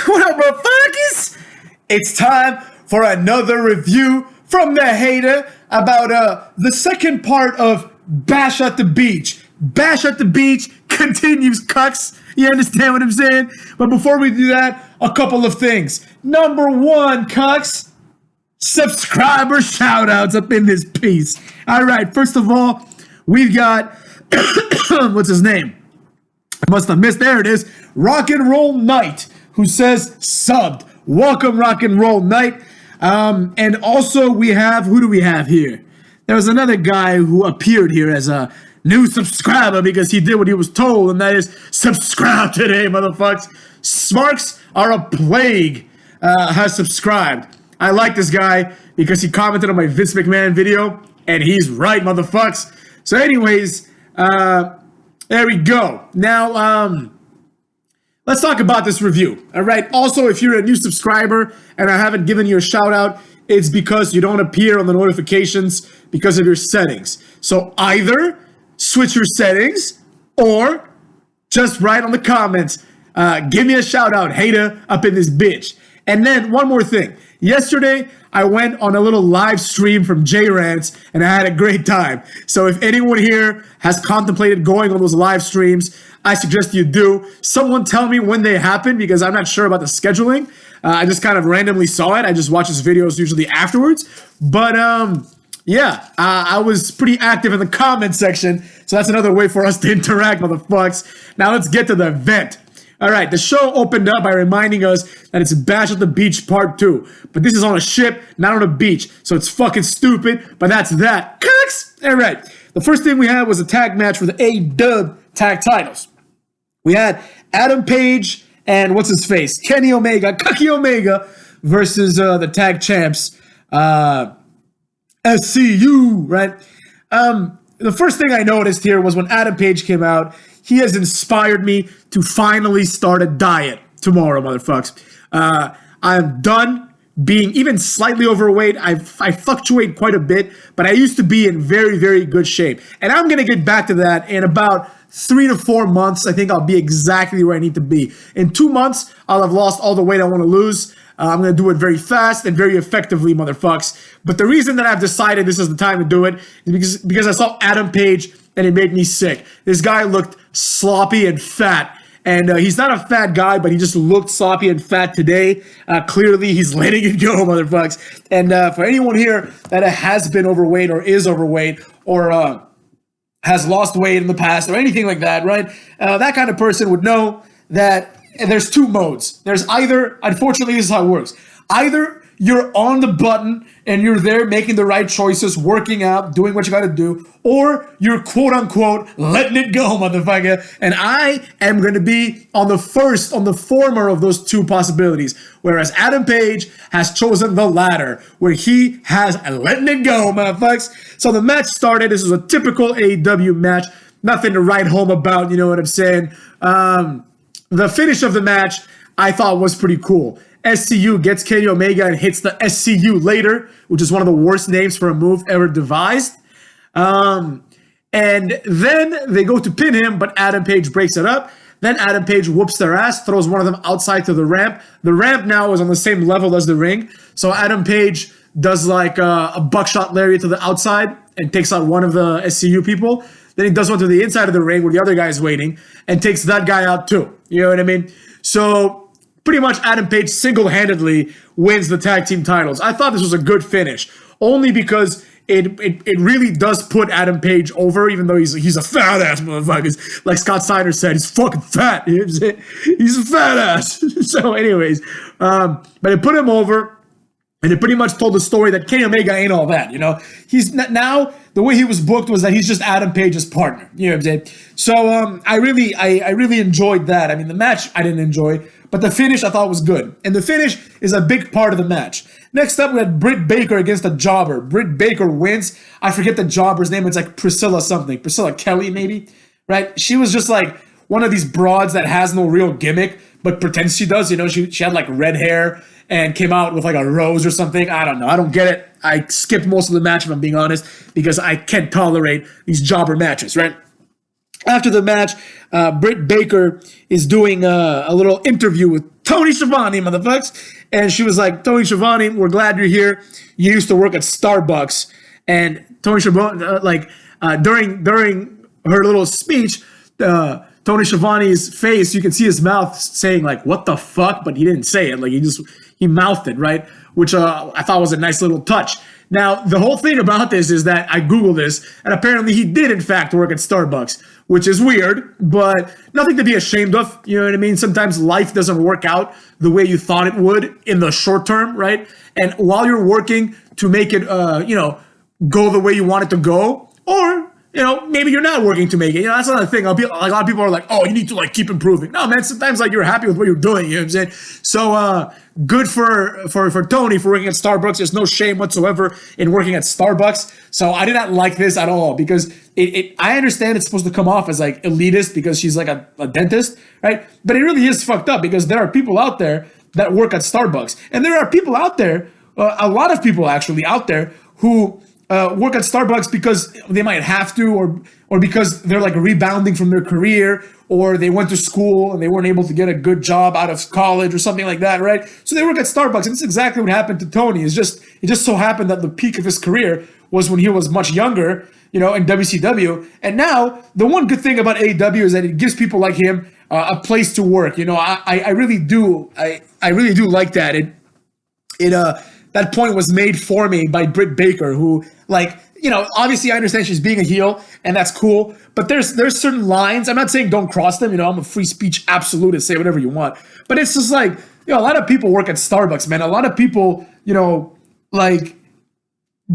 What up, motherfuckers? It's time for another review from the hater about the second part of Bash at the Beach. Bash at the Beach continues, cucks. You understand what I'm saying? But before we do that, a couple of things. Number one, cucks, subscriber shoutouts up in this piece. All right, first of all, we've got, what's his name? I must have missed, there it is, Rock and Roll Night, who says subbed. Welcome, Rock and Roll Night. And also we have, who do we have here? There was another guy who appeared here as a new subscriber because he did what he was told, and that is subscribe today, motherfuckers. Smarks are a plague, has subscribed. I like this guy because he commented on my Vince McMahon video, and he's right, motherfuckers. So anyways, there we go. Now, let's talk about this review, all right? Also, if you're a new subscriber and I haven't given you a shout out, it's because you don't appear on the notifications because of your settings. So either switch your settings or just write on the comments, give me a shout out, hater, up in this bitch. And then one more thing. Yesterday, I went on a little live stream from J-Rants, and I had a great time. So if anyone here has contemplated going on those live streams, I suggest you do. Someone tell me when they happen, because I'm not sure about the scheduling. I just kind of randomly saw it. I just watch his videos usually afterwards. But yeah, I was pretty active in the comment section, so that's another way for us to interact, motherfucks. Now let's get to the event. All right, the show opened up by reminding us that it's Bash at the Beach Part 2. But this is on a ship, not on a beach. So it's fucking stupid, but that's that. Cucks! All right, the first thing we had was a tag match for the AEW tag titles. We had Adam Page and what's his face? Kenny Omega, Cucky Omega versus the tag champs, SCU, right? The first thing I noticed here was when Adam Page came out, he has inspired me to finally start a diet tomorrow, motherfuckers. I'm done being even slightly overweight. I fluctuate quite a bit, but I used to be in very, very good shape. And I'm going to get back to that in about 3 to 4 months. I think I'll be exactly where I need to be. In 2 months, I'll have lost all the weight I want to lose. I'm going to do it very fast and very effectively, motherfucks. But the reason that I've decided this is the time to do it is because I saw Adam Page and it made me sick. This guy looked sloppy and fat. And he's not a fat guy, but he just looked sloppy and fat today. Clearly, he's letting it go, motherfucks. And for anyone here that has been overweight or is overweight or has lost weight in the past or anything like that, right? That kind of person would know that there's two modes. There's either, unfortunately, this is how it works. Either you're on the button and you're there making the right choices, working out, doing what you got to do, or you're quote unquote letting it go, motherfucker. And I am going to be on the former of those two possibilities. Whereas Adam Page has chosen the latter, where he has letting it go, motherfuckers. So the match started. This was a typical AEW match. Nothing to write home about, you know what I'm saying? The finish of the match I thought was pretty cool. SCU gets Kenny Omega and hits the SCU later, which is one of the worst names for a move ever devised. And then they go to pin him, but Adam Page breaks it up. Then Adam Page whoops their ass, throws one of them outside to the ramp. The ramp now is on the same level as the ring. So Adam Page does like a buckshot lariat to the outside and takes out one of the SCU people. Then he does one to the inside of the ring where the other guy is waiting and takes that guy out too. You know what I mean? So pretty much Adam Page single-handedly wins the tag team titles. I thought this was a good finish, only because it really does put Adam Page over, even though he's a fat-ass motherfucker. Like Scott Steiner said, he's fucking fat. He's a fat-ass. So anyways, but it put him over. And it pretty much told the story that Kenny Omega ain't all that, you know? He's not, now, the way he was booked was that he's just Adam Page's partner, you know what I'm saying? So I really enjoyed that. I mean, the match I didn't enjoy, but the finish I thought was good. And the finish is a big part of the match. Next up, we had Britt Baker against a jobber. Britt Baker wins. I forget the jobber's name. It's like Priscilla something. Priscilla Kelly, maybe? Right? She was just like one of these broads that has no real gimmick, but pretends she does. You know, she had like red hair and came out with like a rose or something. I don't know. I don't get it. I skipped most of the match, if I'm being honest, because I can't tolerate these jobber matches, right? After the match, Britt Baker is doing a little interview with Tony Schiavone, motherfuckers. And she was like, Tony Schiavone, we're glad you're here. You used to work at Starbucks. And Tony Schiavone, during her little speech, Tony Schiavone's face, you can see his mouth saying like, what the fuck? But he didn't say it. Like he mouthed it, right? Which I thought was a nice little touch. Now, the whole thing about this is that I Googled this, and apparently he did, in fact, work at Starbucks, which is weird, but nothing to be ashamed of. You know what I mean? Sometimes life doesn't work out the way you thought it would in the short term, right? And while you're working to make it, go the way you want it to go, or maybe you're not working to make it. That's another thing. A lot of people are like, oh, you need to keep improving. No, man, sometimes you're happy with what you're doing. You know what I'm saying? So good for Tony for working at Starbucks. There's no shame whatsoever in working at Starbucks. So I did not like this at all because I understand it's supposed to come off as elitist because she's like a dentist, right? But it really is fucked up because there are people out there that work at Starbucks. And there are people out there, a lot of people actually out there who work at Starbucks because they might have to, or because they're rebounding from their career, or they went to school and they weren't able to get a good job out of college or something like that, right? So they work at Starbucks, and it's exactly what happened to Tony. It just so happened that the peak of his career was when he was much younger, in WCW. And now the one good thing about AEW is that it gives people like him a place to work. I really do. I really do like that. That point was made for me by Britt Baker, who, obviously I understand she's being a heel, and that's cool. But there's certain lines. I'm not saying don't cross them. I'm a free speech absolutist. Say whatever you want. But it's just a lot of people work at Starbucks, man. A lot of people,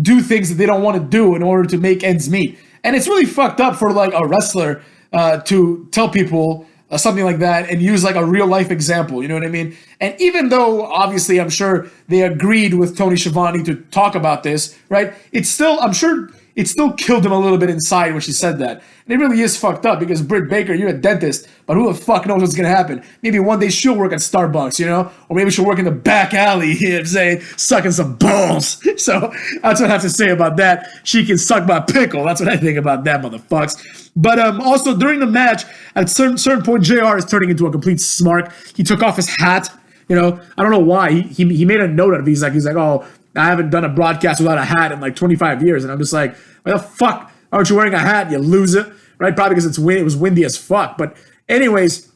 do things that they don't want to do in order to make ends meet. And it's really fucked up for a wrestler to tell people something like that and use a real life example, you know what I mean? And even though obviously I'm sure they agreed with Tony Schiavone to talk about this, right? I'm sure it still killed him a little bit inside when she said that. And it really is fucked up because Britt Baker, you're a dentist, but who the fuck knows what's going to happen? Maybe one day she'll work at Starbucks, or maybe she'll work in the back alley, you know what I'm saying, sucking some balls. So that's what I have to say about that. She can suck my pickle. That's what I think about that, motherfucks. But also during the match, at a certain point, JR is turning into a complete smart. He took off his hat. I don't know why. He made a note of it. He's like, oh, I haven't done a broadcast without a hat in 25 years. And I'm just like, why the fuck aren't you wearing a hat, you loser? Right? Probably because it was windy as fuck. But anyways,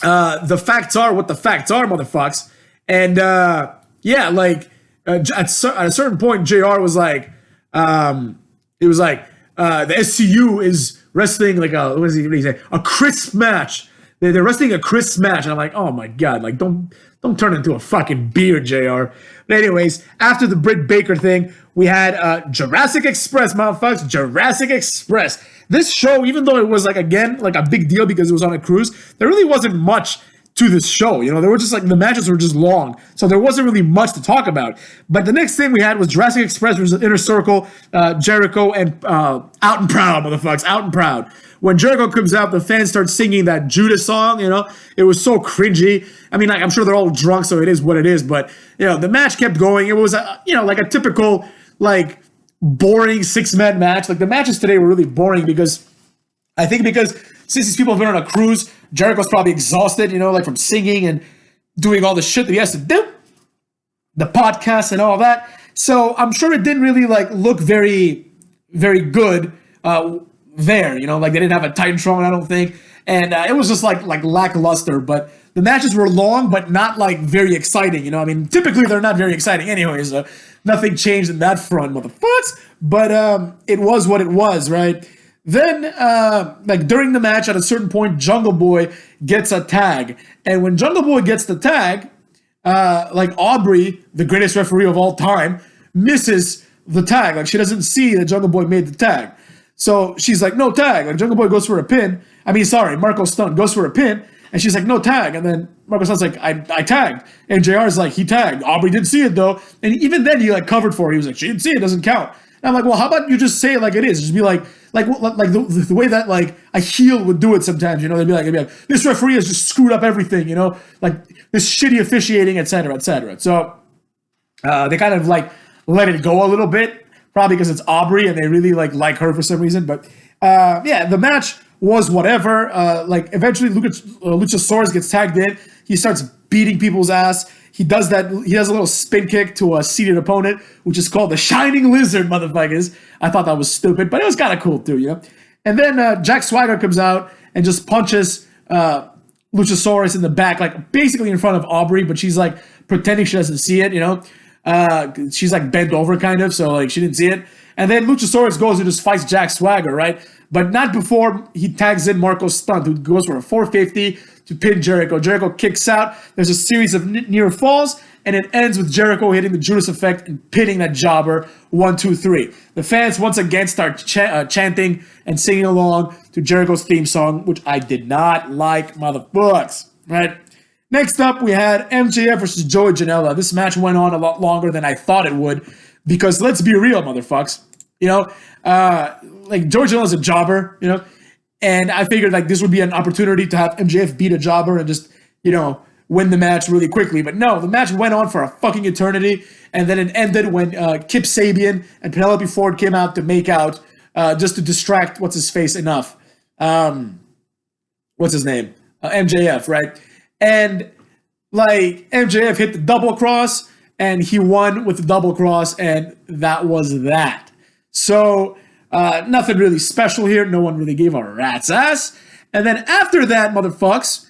the facts are what the facts are, motherfucks. And at a certain point, JR was like, the SCU is wrestling what did he say? A crisp match. They're wrestling a crisp match. And I'm like, oh my God, don't turn into a fucking beer, JR. But anyways, after the Britt Baker thing, we had Jurassic Express, motherfuckers. Jurassic Express. This show, even though it was a big deal because it was on a cruise, there really wasn't much to this show. They were just the matches were just long. So there wasn't really much to talk about. But the next thing we had was Jurassic Express versus Inner Circle, Jericho, and Out and Proud, motherfuckers. Out and Proud. When Jericho comes out, the fans start singing that Judas song, It was so cringy. I mean, I'm sure they're all drunk, so it is what it is. But, the match kept going. It was, a typical, boring six-man match. The matches today were really boring because since these people have been on a cruise, Jericho's probably exhausted, from singing and doing all the shit that he has to do, the podcast and all that. So I'm sure it didn't really look very, very good there. They didn't have a Titantron, I don't think, and it was just lackluster. But the matches were long, but not very exciting. I mean, typically they're not very exciting anyway. So nothing changed in that front, motherfuckers. But it was what it was, right? Then, during the match, at a certain point, Jungle Boy gets a tag. And when Jungle Boy gets the tag, Aubrey, the greatest referee of all time, misses the tag. She doesn't see that Jungle Boy made the tag. So she's like, no tag. Jungle Boy goes for a pin. Marco Stunt goes for a pin. And she's like, no tag. And then Marco Stunt's like, I tagged. And JR's like, he tagged. Aubrey didn't see it, though. And even then, he covered for her. He was like, she didn't see it. It doesn't count. And I'm like, well, how about you just say it like it is? Just be the way that a heel would do it sometimes, they'd be like, this referee has just screwed up everything, this shitty officiating, et cetera, et cetera. So they kind of let it go a little bit, probably because it's Aubrey and they really like her for some reason. But the match was whatever. Eventually Luchasaurus gets tagged in. He starts beating people's ass. He does that. He does a little spin kick to a seated opponent, which is called the Shining Lizard, motherfuckers. I thought that was stupid, but it was kind of cool too, you know. And then Jack Swagger comes out and just punches Luchasaurus in the back, like basically in front of Aubrey, but she's like pretending she doesn't see it, you know. She's like bent over kind of, so like she didn't see it. And then Luchasaurus goes and just fights Jack Swagger, right? But not before he tags in Marco Stunt, who goes for a 450 to pin Jericho. Jericho kicks out. There's a series of near falls, and it ends with Jericho hitting the Judas effect and pinning that jobber 1, 2, 3. The fans once again start chanting and singing along to Jericho's theme song, which I did not like, motherfucks, right? Next up, we had MJF versus Joey Janela. This match went on a lot longer than I thought it would, because let's be real, motherfucks. You know, like Joey Janela's a jobber, you know, and I figured like this would be an opportunity to have MJF beat a jobber and just, you know, win the match really quickly. But no, the match went on for a fucking eternity, and then it ended when Kip Sabian and Penelope Ford came out to make out just to distract what's-his-face enough. What's his name? MJF, right? And like MJF hit the double cross, and he won with the double cross, and that was that. So nothing really special here. No one really gave a rat's ass. And then after that, motherfucks,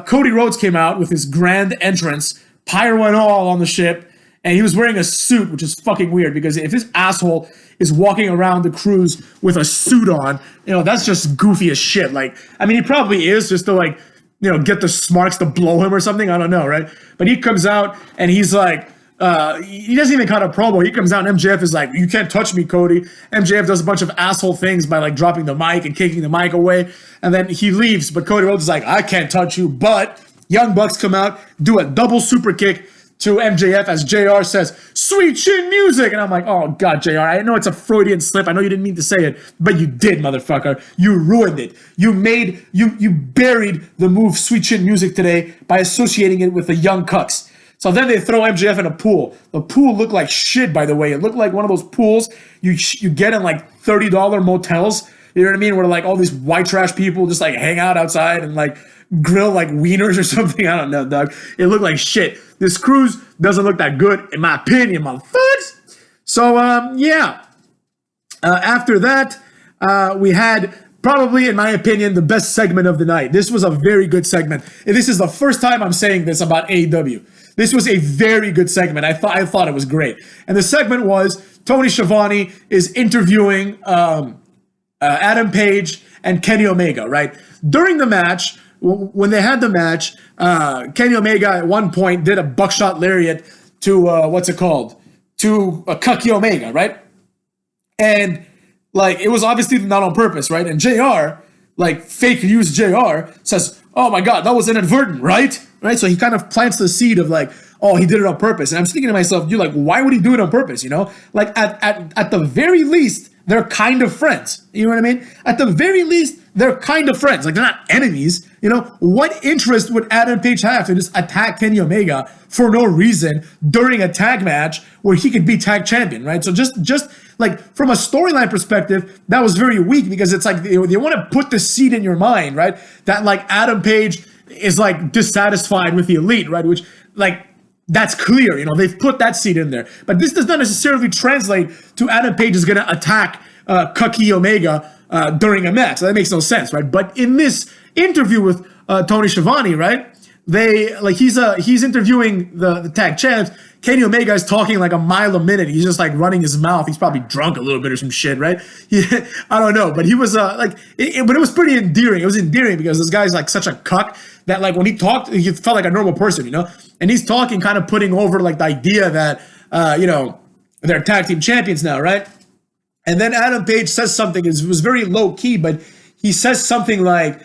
Cody Rhodes came out with his grand entrance, pyro and all on the ship, and he was wearing a suit, which is fucking weird, because if this asshole is walking around the cruise with a suit on, you know, that's just goofy as shit. Like, I mean, he probably is just to like, you know, get the smarks to blow him or something. I don't know, right? But he comes out and he's like, he doesn't even cut a promo. He comes out and MJF is like, "You can't touch me, Cody." MJF does a bunch of asshole things by like dropping the mic and kicking the mic away, and then he leaves. But Cody Rhodes is like, "I can't touch you." But Young Bucks come out, do a double super kick to MJF as JR says, "Sweet chin music," and I'm like, "Oh God, JR, I know it's a Freudian slip. I know you didn't mean to say it, but you did, motherfucker. You ruined it. You buried the move Sweet Chin Music today by associating it with the Young Cucks." So then they throw MJF in a pool. The pool looked like shit, by the way. It looked like one of those pools you get in like $30 motels. You know what I mean? Where like all these white trash people just like hang out outside and like grill like wieners or something. I don't know, dog. It looked like shit. This cruise doesn't look that good, in my opinion, motherfuckers. So, yeah. After that, we had probably, in my opinion, the best segment of the night. This was a very good segment. And this is the first time I'm saying this about AEW. This was a very good segment. I thought it was great. And the segment was Tony Schiavone is interviewing Adam Page and Kenny Omega, right? During the match, when they had the match, Kenny Omega at one point did a buckshot lariat to, to Cuck Omega, right? And, like, it was obviously not on purpose, right? And JR, like, fake news JR, says, "Oh my God, that was inadvertent, right?" Right? So he kind of plants the seed of, like, oh, he did it on purpose. And I'm thinking to myself, dude, like, why would he do it on purpose, you know? Like, at the very least, they're kind of friends. You know what I mean? At the very least, they're kind of friends. Like, they're not enemies. You know, what interest would Adam Page have to just attack Kenny Omega for no reason during a tag match where he could be tag champion, right? So just like from a storyline perspective, that was very weak, because it's like they want to put the seed in your mind, right? That like Adam Page is like dissatisfied with the Elite, right? Which like, that's clear, you know, they've put that seed in there. But this does not necessarily translate to Adam Page is going to attack Cuck Omega during a match. That makes no sense, right? But in this interview with Tony Schiavone, right, he's interviewing the tag champs. Kenny Omega is talking like a mile a minute. He's just like running his mouth. He's probably drunk a little bit or some shit, right? I don't know, but he was but it was pretty endearing. It was endearing because this guy's like such a cuck that like when he talked, he felt like a normal person, you know? And he's talking, kind of putting over like the idea that, you know, they're tag team champions now, right? And then Adam Page says something. It was very low key, but he says something like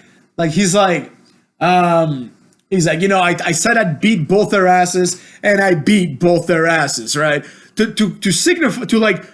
he's like, you know, I said I'd beat both their asses, and I beat both their asses, right? To signify, to like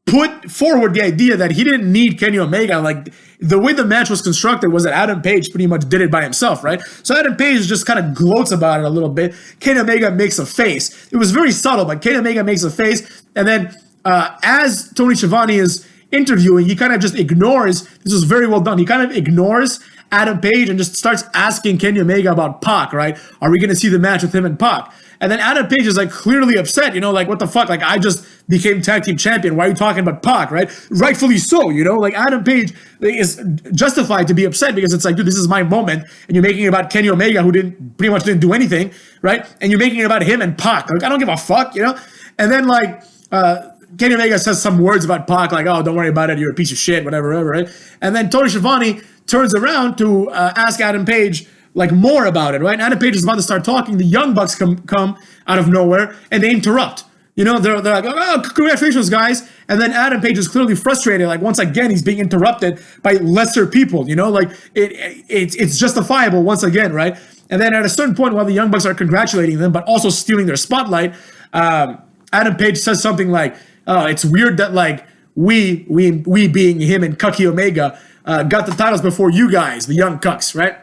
put forward the idea that he didn't need Kenny Omega. Like the way the match was constructed was that Adam Page pretty much did it by himself, right? So Adam Page just kind of gloats about it a little bit. Kenny Omega makes a face. It was very subtle, but Kenny Omega makes a face, and then as Tony Schiavone is interviewing, he kind of just ignores. This was very well done. He kind of ignores Adam Page and just starts asking Kenny Omega about Pac, right? Are we going to see the match with him and Pac? And then Adam Page is like clearly upset, like, what the fuck? Like, I just became tag team champion. Why are you talking about Pac, right? Rightfully so, like Adam Page is justified to be upset because it's like, dude, this is my moment. And you're making it about Kenny Omega, who pretty much didn't do anything, right? And you're making it about him and Pac. Like, I don't give a fuck, And then like, Kenny Omega says some words about Pac, like, oh, don't worry about it. You're a piece of shit, whatever, right? And then Tony Schiavone turns around to ask Adam Page, like, more about it, right? Adam Page is about to start talking. The Young Bucks come out of nowhere and they interrupt. They're like, oh, congratulations, guys. And then Adam Page is clearly frustrated. Like, once again, he's being interrupted by lesser people, Like, it's justifiable once again, right? And then at a certain point, while the Young Bucks are congratulating them, but also stealing their spotlight, Adam Page says something like, oh, it's weird that, like, we being him and Cucky Omega, got the titles before you guys, the Young Cucks, right?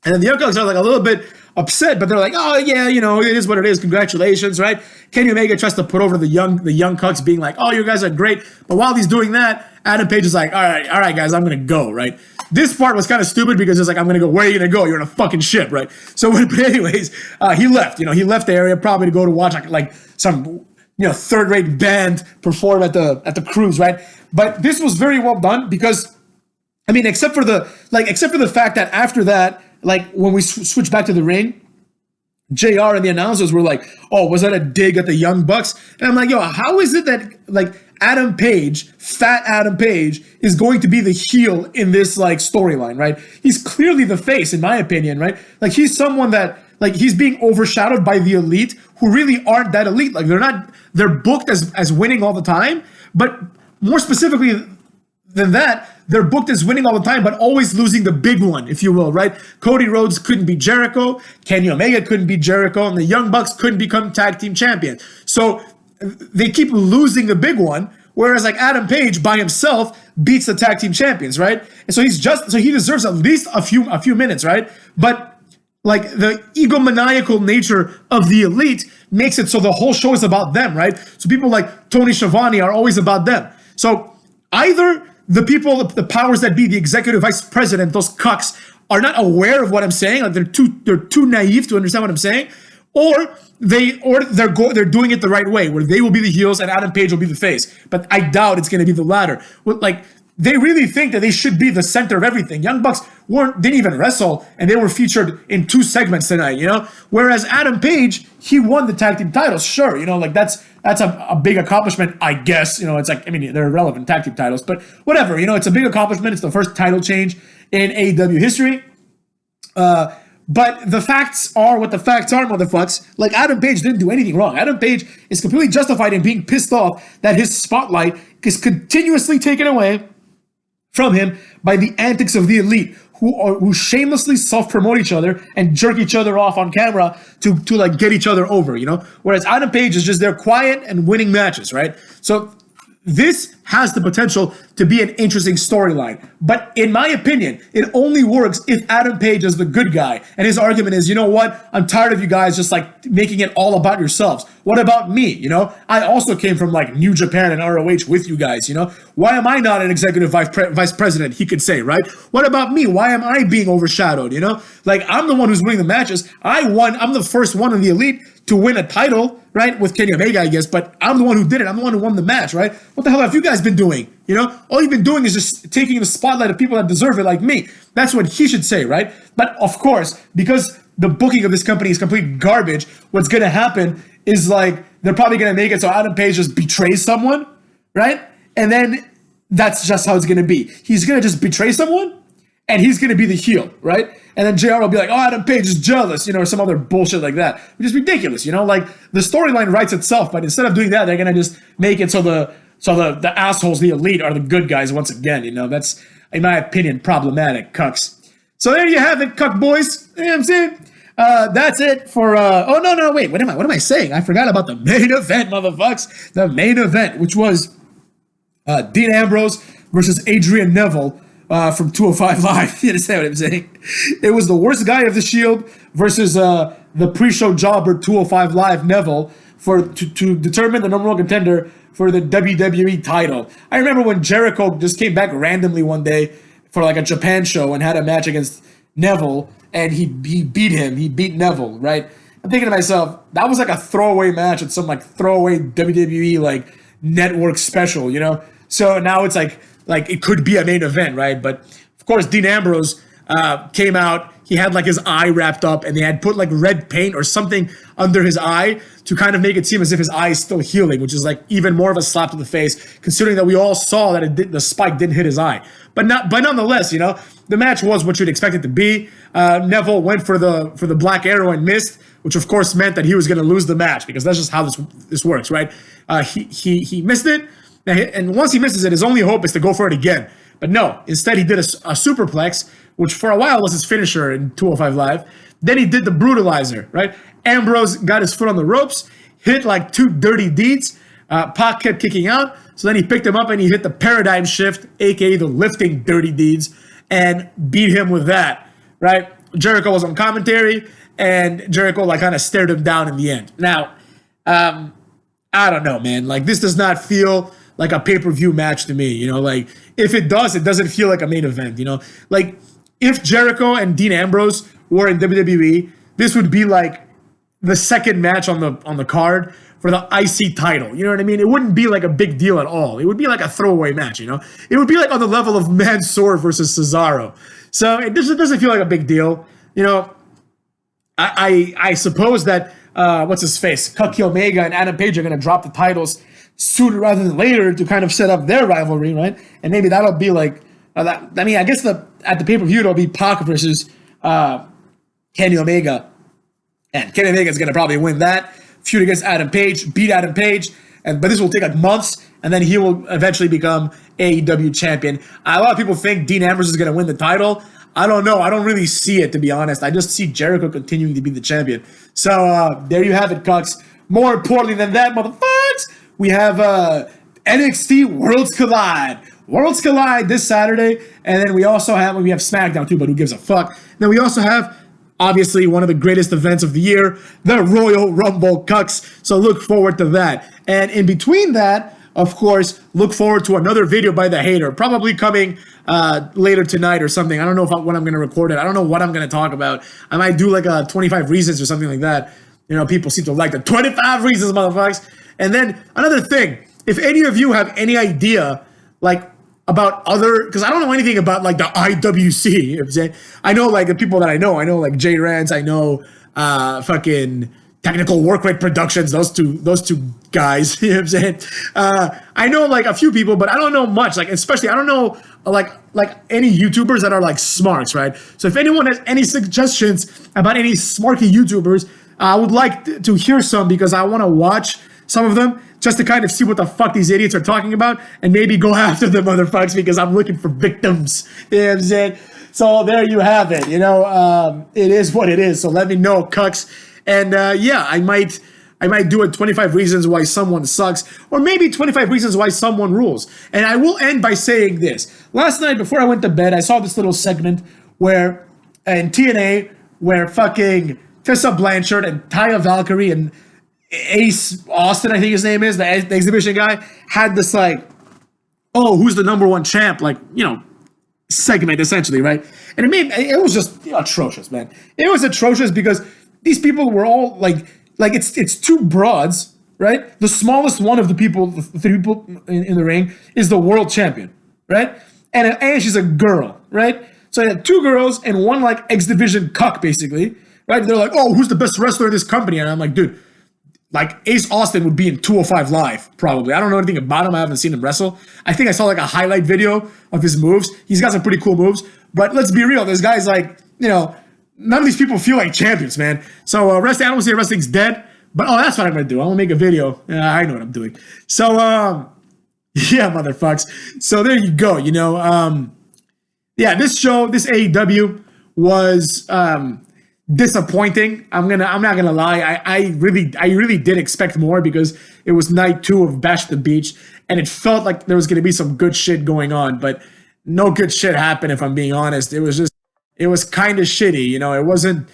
And then the Young Cucks are like a little bit upset, but they're like, oh yeah, it is what it is. Congratulations, right? Kenny Omega tries to put over the young Cucks, being like, oh, you guys are great. But while he's doing that, Adam Page is like, all right, guys, I'm gonna go, right? This part was kind of stupid because it's like, I'm gonna go. Where are you gonna go? You're in a fucking ship, right? So, but anyways, he left. He left the area probably to go to watch like some third-rate band perform at the cruise, right? But this was very well done because, I mean, except for the fact that after that, like, when we switch back to the ring, JR and the announcers were like, oh, was that a dig at the Young Bucks? And I'm like, yo, how is it that, like, Adam Page, fat Adam Page, is going to be the heel in this, like, storyline, right? He's clearly the face, in my opinion, right? Like, he's someone that, like, he's being overshadowed by the elite who really aren't that elite. Like, they're booked as winning all the time, but more specifically than that, they're booked as winning all the time, but always losing the big one, if you will, right? Cody Rhodes couldn't beat Jericho, Kenny Omega couldn't beat Jericho, and the Young Bucks couldn't become tag team champions. So they keep losing the big one, whereas like Adam Page by himself beats the tag team champions, right? And so he deserves at least a few minutes, right? But like the egomaniacal nature of the elite makes it so the whole show is about them, right? So people like Tony Schiavone are always about them. So either the people, the powers that be, the executive vice president, those cucks, are not aware of what I'm saying, like they're too naive to understand what I'm saying, or they're doing it the right way, where they will be the heels and Adam Page will be the face. But I doubt it's going to be the latter. Like, they really think that they should be the center of everything. Young Bucks didn't even wrestle, and they were featured in 2 segments tonight, Whereas Adam Page, he won the tag team titles, sure, like that's a big accomplishment, I guess. It's like, I mean, they're irrelevant tag team titles, but whatever, it's a big accomplishment. It's the first title change in AEW history. But the facts are what the facts are, motherfucks. Like, Adam Page didn't do anything wrong. Adam Page is completely justified in being pissed off that his spotlight is continuously taken away from him by the antics of the elite, who shamelessly self-promote each other and jerk each other off on camera to like get each other over, Whereas Adam Page is just there quiet and winning matches, right? So this has the potential to be an interesting storyline. But in my opinion, it only works if Adam Page is the good guy. And his argument is, you know what? I'm tired of you guys just like making it all about yourselves. What about me? I also came from like New Japan and ROH with you guys, Why am I not an executive vice president? He could say, right? What about me? Why am I being overshadowed? Like, I'm the one who's winning the matches. I'm the first one in the elite to win a title, right? With Kenny Omega, I guess, but I'm the one who did it. I'm the one who won the match, right? What the hell have you guys been doing? All you've been doing is just taking the spotlight of people that deserve it, like me. That's what he should say, right? But of course, because the booking of this company is complete garbage, what's going to happen is like, they're probably going to make it so Adam Page just betrays someone, right? And then that's just how it's going to be. He's going to just betray someone, and he's going to be the heel, right? And then JR will be like, oh, Adam Page is jealous, or some other bullshit like that, which is ridiculous, Like, the storyline writes itself, but instead of doing that, they're going to just make it so the assholes, the elite, are the good guys once again, That's, in my opinion, problematic, cucks. So there you have it, cuck boys. You know what I'm saying? That's it for, wait, what am I saying? I forgot about the main event, motherfucks. The main event, which was Dean Ambrose versus Adrian Neville, from 205 Live. You understand what I'm saying? It was the worst guy of the Shield versus the pre-show jobber 205 Live Neville to determine the number 1 contender for the WWE title. I remember when Jericho just came back randomly one day for like a Japan show and had a match against Neville, and he beat him. He beat Neville, right? I'm thinking to myself, that was like a throwaway match at some like throwaway WWE like network special, you know? So now it's like it could be a main event, right? But of course, Dean Ambrose came out. He had like his eye wrapped up, and they had put like red paint or something under his eye to kind of make it seem as if his eye is still healing, which is like even more of a slap to the face, considering that we all saw that the spike didn't hit his eye. But nonetheless, you know, the match was what you'd expect it to be. Neville went for the Black Arrow and missed, which of course meant that he was going to lose the match, because that's just how this works, right? He missed it, and once he misses it, his only hope is to go for it again. But no, instead he did a superplex, which for a while was his finisher in 205 Live. Then he did the brutalizer, right? Ambrose got his foot on the ropes, hit like 2 dirty deeds. Pac kept kicking out, so then he picked him up and he hit the paradigm shift, aka the lifting dirty deeds, and beat him with that, right? Jericho was on commentary, and Jericho like kind of stared him down in the end. Now, I don't know, man. Like, this does not feel like a pay-per-view match to me, you know? Like, if it does, it doesn't feel like a main event, you know? Like, if Jericho and Dean Ambrose were in WWE, this would be like the second match on the card for the IC title. You know what I mean? It wouldn't be like a big deal at all. It would be like a throwaway match, you know? It would be like on the level of Mansoor versus Cesaro. So it doesn't feel like a big deal. You know, I suppose that, what's his face? Cuck Omega and Adam Page are going to drop the titles sooner rather than later to kind of set up their rivalry, right? And maybe that'll be like, I mean, I guess at the pay-per-view, it'll be Pac versus Kenny Omega. And Kenny Omega is going to probably win that. Feud against Adam Page, beat Adam Page. But this will take like months, and then he will eventually become AEW champion. A lot of people think Dean Ambrose is going to win the title. I don't know. I don't really see it, to be honest. I just see Jericho continuing to be the champion. So there you have it, Cucks. More importantly than that, motherfuckers, we have NXT Worlds Collide. Worlds Collide this Saturday, and then we have SmackDown too, but who gives a fuck? Then we also have, obviously, one of the greatest events of the year, the Royal Rumble, Cucks. So look forward to that. And in between that, of course, look forward to another video by the hater, probably coming later tonight or something. I don't know when I'm going to record it. I don't know what I'm going to talk about. I might do like a 25 reasons or something like that. You know, people seem to like the 25 reasons, motherfuckers. And then another thing, if any of you have any idea, like, about other, because I don't know anything about like the IWC. You know what I'm saying? I know like the people that I know like Jay Rance, I know fucking Technical Work Rate Productions, those two guys. You know what I'm saying? I know like a few people, but I don't know much. Like, especially I don't know like any YouTubers that are like smarts, right? So if anyone has any suggestions about any smarky YouTubers, I would like to hear some, because I want to watch some of them just to kind of see what the fuck these idiots are talking about, and maybe go after the motherfuckers, because I'm looking for victims. You know what I'm saying? So there you have it. You know, it is what it is. So let me know, Cucks. And yeah, I might do it 25 reasons why someone sucks, or maybe 25 reasons why someone rules. And I will end by saying this. Last night before I went to bed, I saw this little segment where in TNA where fucking Tessa Blanchard and Taya Valkyrie and Ace Austin, I think his name is, the exhibition guy, had this like, oh, who's the number one champ, like, you know, segment essentially, right? And it was just atrocious, man. It was atrocious because these people were all like it's two broads, right? The smallest one of the three people in the ring is the world champion, right? And she's a girl, right? So you had two girls and one like X Division cuck, basically, right? They're like, oh, who's the best wrestler in this company? And I'm like, dude, like Ace Austin would be in 205 Live, probably. I don't know anything about him. I haven't seen him wrestle. I think I saw like a highlight video of his moves. He's got some pretty cool moves. But let's be real. This guy's like, you know, none of these people feel like champions, man. So I don't say wrestling's dead. But, oh, that's what I'm going to do. I'm going to make a video. I know what I'm doing. So, yeah, motherfucks. So there you go, you know. Yeah, this AEW was disappointing. I'm not gonna lie. I really did expect more, because it was night 2 of Bash at the Beach, and it felt like there was gonna be some good shit going on, but no good shit happened, if I'm being honest. It was kind of shitty, you know. It wasn't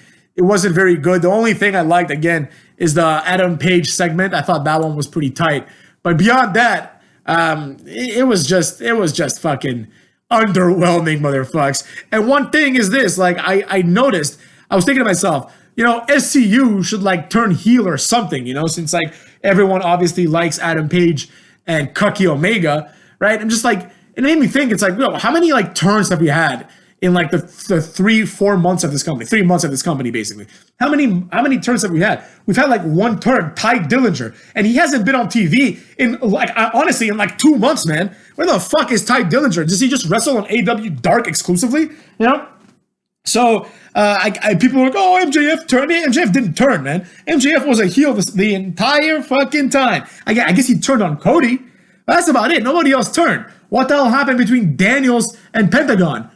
very good. The only thing I liked, again, is the Adam Page segment. I thought that one was pretty tight, but beyond that, it was just fucking underwhelming, motherfucks. And one thing is this, like, I noticed, I was thinking to myself, SCU should like turn heel or something, since like everyone obviously likes Adam Page and Cucky Omega, right? I'm just like, it made me think, it's like, how many like turns have we had in like the 3-4 months of this company, 3 months of this company, basically? How many turns have we had? We've had like one turn, Ty Dillinger, and he hasn't been on TV in like, honestly, in like 2 months, man. Where the fuck is Ty Dillinger? Does he just wrestle on AEW Dark exclusively? So people were like, oh, MJF turned. MJF didn't turn, man. MJF was a heel the entire fucking time. I guess he turned on Cody. That's about it. Nobody else turned. What the hell happened between Daniels and Pentagon?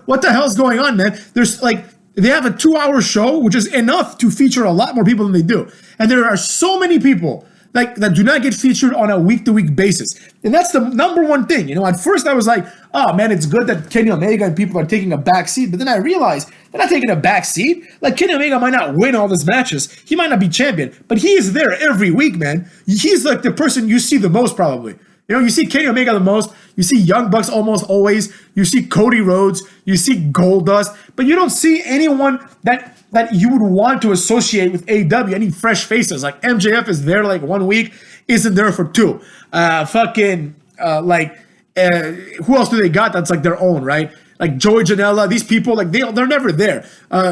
What the hell's going on, man? There's like, they have a 2-hour show, which is enough to feature a lot more people than they do. And there are so many people like that do not get featured on a week-to-week basis. And that's the number one thing. At first I was like, oh man, it's good that Kenny Omega and people are taking a back seat. But then I realized they're not taking a back seat. Like, Kenny Omega might not win all these matches. He might not be champion, but he is there every week, man. He's like the person you see the most, probably. You see Kenny Omega the most. You see Young Bucks almost always. You see Cody Rhodes. You see Goldust. But you don't see anyone that you would want to associate with AEW, any fresh faces. Like, MJF is there like 1 week, isn't there for 2. Who else do they got that's like their own, right? Like Joey Janela, these people, like they're never there.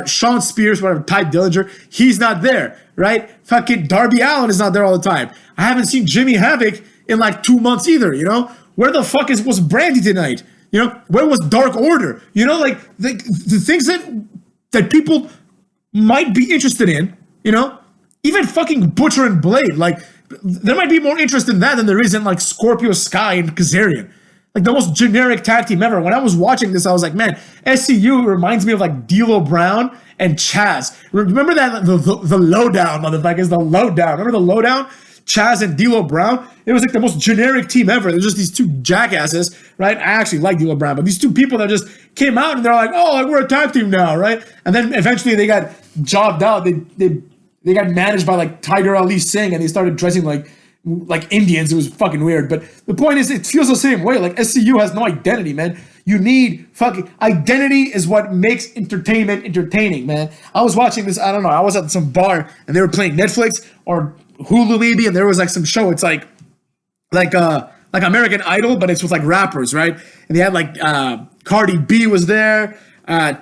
Sean Spears, whatever, Ty Dillinger, he's not there, right? Fucking Darby Allin is not there all the time. I haven't seen Jimmy Havoc in like 2 months either, Where the fuck was Brandy tonight? Where was Dark Order? Like the things that people might be interested in, even fucking Butcher and Blade, like there might be more interest in that than there is in like Scorpio Sky and Kazarian. Like the most generic tag team ever. When I was watching this, I was like, man, SCU reminds me of like D'Lo Brown and Chaz. Remember that the lowdown, motherfuckers, the lowdown. Remember the lowdown? Chaz and D'Lo Brown. It was like the most generic team ever. They're just these two jackasses, right? I actually like D'Lo Brown, but these two people that just came out and they're like, oh, like, we're a tag team now, right? And then eventually they got jobbed out. They got managed by like Tiger Ali Singh, and they started dressing like Indians. It was fucking weird. But the point is, it feels the same way. Like, SCU has no identity, man. You need fucking identity is what makes entertainment entertaining, man. I was watching this, I don't know, I was at some bar and they were playing Netflix or Hulu maybe, and there was like some show. It's like American Idol, but it's with like rappers, right? And they had like Cardi B was there,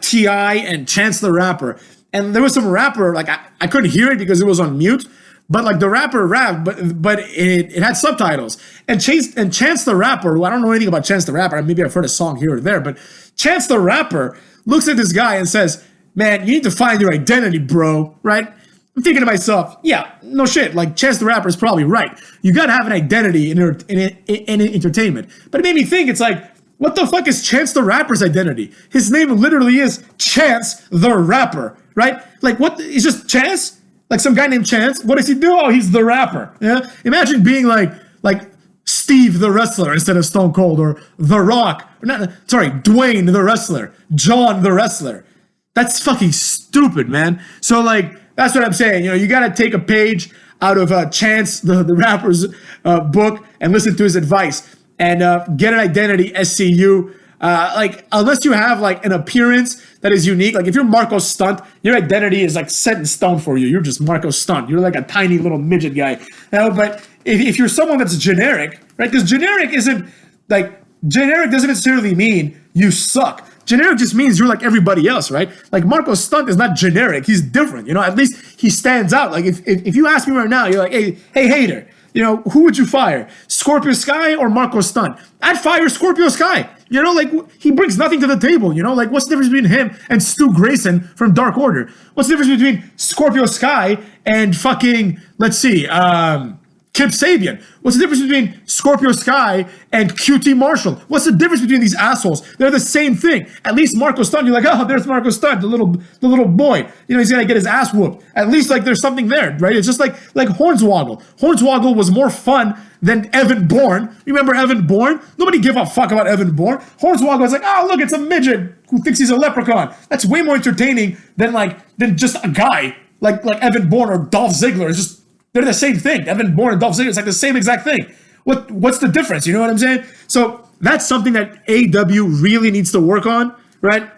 T.I. and Chance the Rapper. And there was some rapper, like I couldn't hear it because it was on mute, but like the rapper rapped, but it had subtitles. And Chance the Rapper, who I don't know anything about Chance the Rapper, maybe I've heard a song here or there, but Chance the Rapper looks at this guy and says, man, you need to find your identity, bro, right? I'm thinking to myself, yeah, no shit, like Chance the Rapper is probably right. You gotta have an identity in entertainment. But it made me think, it's like, what the fuck is Chance the Rapper's identity? His name literally is Chance the Rapper, right? Like, what? It's just Chance? Like some guy named Chance? What does he do? Oh, he's the rapper. Yeah. Imagine being like Steve the wrestler instead of Stone Cold, or The Rock. Dwayne the wrestler. John the wrestler. That's fucking stupid, man. So like, that's what I'm saying. You got to take a page out of Chance the rapper's book and listen to his advice and get an identity, SCU. Like, unless you have like an appearance that is unique, like if you're Marco Stunt, your identity is like set in stone for you. You're just Marco Stunt. You're like a tiny little midget guy. But if you're someone that's generic, right? Because generic doesn't necessarily mean you suck. Generic just means you're like everybody else, right? Like Marco Stunt is not generic. He's different. At least he stands out. Like if you ask me right now, you're like, hey hater, who would you fire? Scorpio Sky or Marco Stunt? I'd fire Scorpio Sky. Like he brings nothing to the table. Like what's the difference between him and Stu Grayson from Dark Order? What's the difference between Scorpio Sky and fucking, let's see, Kip Sabian? What's the difference between Scorpio Sky and QT Marshall? What's the difference between these assholes? They're the same thing. At least Marco Stunt, you're like, oh, there's Marco Stunt, the little boy. He's gonna get his ass whooped. At least like there's something there, right? It's just like Hornswoggle. Hornswoggle was more fun than Evan Bourne. Remember Evan Bourne? Nobody gave a fuck about Evan Bourne. Hornswoggle was like, oh look, it's a midget who thinks he's a leprechaun. That's way more entertaining than just a guy like Evan Bourne or Dolph Ziggler. It's just, they're the same thing. Evan Bourne and Dolph Ziggler, it's like the same exact thing. What's the difference? You know what I'm saying? So that's something that AEW really needs to work on, right?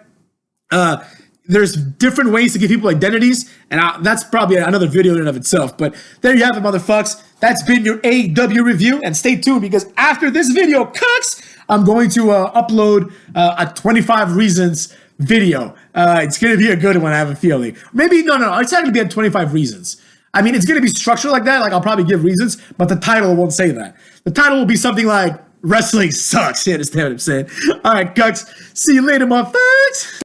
There's different ways to give people identities, and that's probably another video in and of itself. But there you have it, motherfucks. That's been your AEW review, and stay tuned because after this video, cucks, I'm going to upload a 25 reasons video. It's going to be a good one, I have a feeling. Maybe, no, it's not going to be at 25 reasons. I mean, it's going to be structured like that. Like, I'll probably give reasons, but the title won't say that. The title will be something like, Wrestling Sucks. You understand what I'm saying? All right, cucks. See you later, motherfuckers.